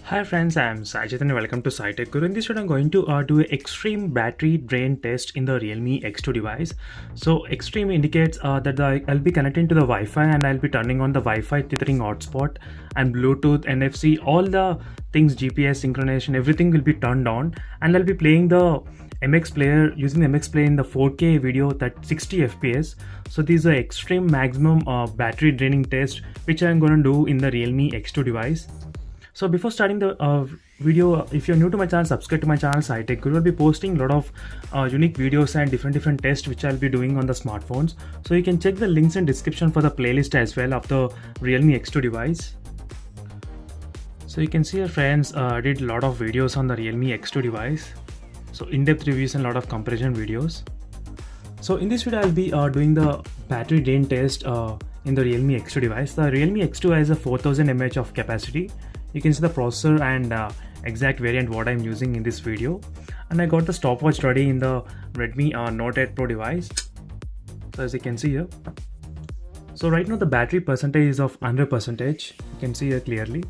Hi friends, I am Sajid and welcome to SciTech Guru. In this video, I'm going to do an extreme battery drain test in the Realme X2 device. So extreme indicates that I'll be connecting to the Wi-Fi and I'll be turning on the Wi-Fi tethering hotspot and Bluetooth, NFC, all the things, GPS synchronization, everything will be turned on, and I'll be playing the MX player using the MX player in the 4K video at 60 FPS. So this is an extreme maximum battery draining test which I'm going to do in the Realme X2 device. So before starting the video, if you're new to my channel, subscribe to my channel SciTech Guru. Will be posting a lot of unique videos and different tests which I'll be doing on the smartphones. So you can check the links in description for the playlist as well of the Realme X2 device. So you can see here friends, I did a lot of videos on the Realme X2 device. So in-depth reviews and a lot of comparison videos. So in this video, I'll be doing the battery drain test in the Realme X2 device. The Realme X2 has a 4000 mAh of capacity. You can see the processor and exact variant what I'm using in this video, and I got the stopwatch ready in the Redmi Note 8 Pro device. So as you can see here, so right now the battery percentage is of 100%. You can see here clearly.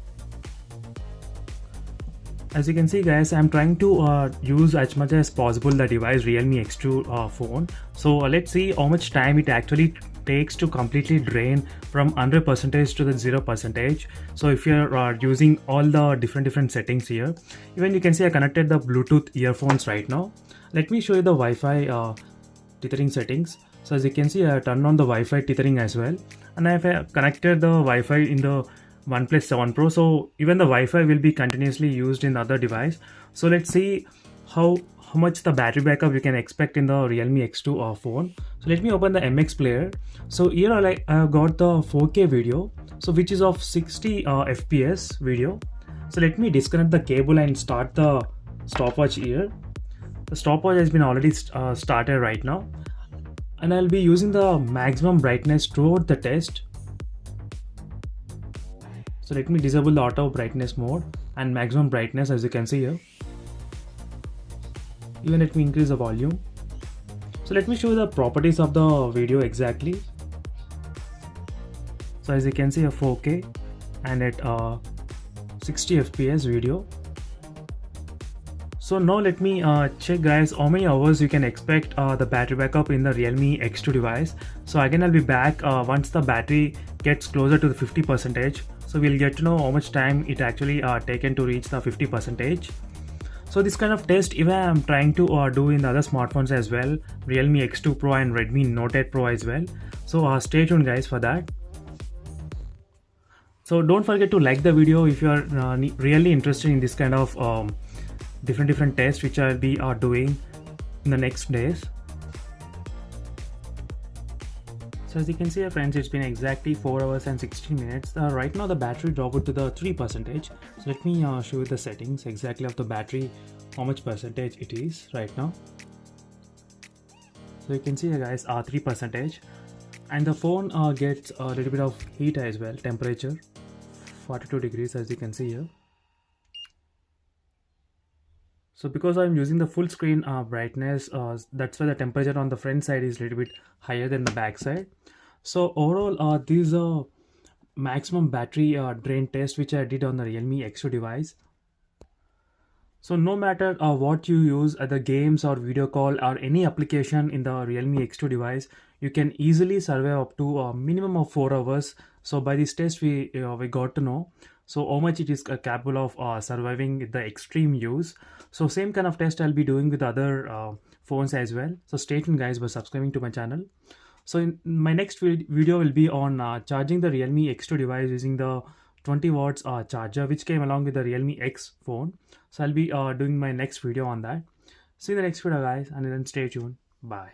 As you can see guys, I'm trying to use as much as possible the device Realme X2 phone. So let's see how much time it actually takes to completely drain from 100% to the 0%. So if you're using all the different settings here, even you can see I connected the Bluetooth earphones right now. Let me show you the Wi-Fi tethering settings. So as you can see, I turned on the Wi-Fi tethering as well, and I've connected the Wi-Fi in the OnePlus 7 Pro. So even the Wi-Fi will be continuously used in the other device. So let's see how much the battery backup you can expect in the Realme X2 phone. So let me open the MX player. So here I've got the 4K video, so which is of 60 FPS video. So let me disconnect the cable and start the stopwatch here. The stopwatch has been already started right now, and I'll be using the maximum brightness throughout the test. So let me disable the auto brightness mode and maximum brightness, as you can see here. Even let me increase the volume. So let me show you the properties of the video exactly. So as you can see, a 4K and at 60 FPS video. So now let me check guys how many hours you can expect the battery backup in the Realme X2 device. So again I'll be back once the battery gets closer to the 50%. So we'll get to know how much time it actually taken to reach the 50%. So this kind of test even I'm trying to do in the other smartphones as well, Realme X2 Pro and Redmi Note 8 Pro as well. So stay tuned guys for that. So don't forget to like the video if you are really interested in this kind of different tests which I'll be doing in the next days. So as you can see friends, it's been exactly 4 hours and 16 minutes. Right now the battery dropped to the 3%. So let me show you the settings exactly of the battery, how much percentage it is right now. So you can see here guys, 3%, and the phone gets a little bit of heat as well, temperature 42 degrees as you can see here. So because I'm using the full screen brightness, that's why the temperature on the front side is a little bit higher than the back side. So overall, this is a maximum battery drain test which I did on the Realme X2 device. So no matter what you use, the games or video call or any application in the Realme X2 device, you can easily survive up to a minimum of 4 hours. So by this test we got to know so how much it is capable of surviving the extreme use. So same kind of test I'll be doing with other phones as well. So stay tuned guys by subscribing to my channel. So in my next video will be on charging the Realme X2 device using the 20 watts charger which came along with the Realme X phone. So I'll be doing my next video on that. See you in the next video guys, and then stay tuned. Bye.